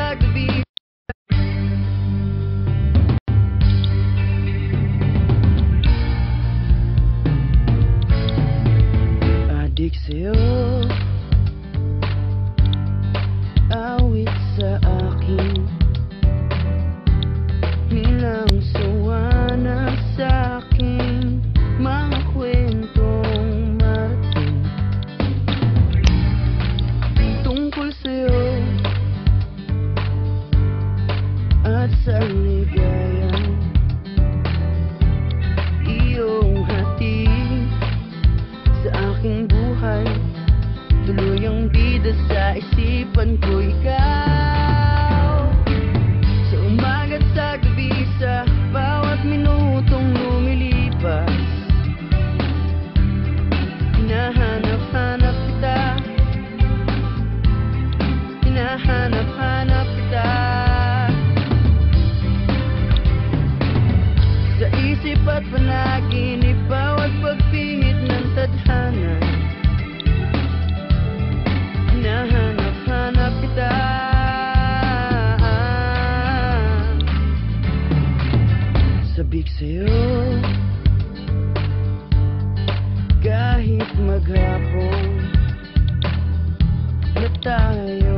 sa gabi. Adik sa'yo, awit sa akin, nilang sawa na sa'king mga kwentong marating tungkol sa'yo at sa ligayang iyong hatid sa aking buhay. Tuluyang bida sa isipan ko ikaw, sa umaga't sa gabi, sa bawat minutong lumilipas. Hinahanap-hanap kita, hinahanap-hanap kita, sa isip at panaginip, bawat pagpihit ng tadhana. Hinahanap-hanap kita, sabik sa'yo kahit maghapon na tayo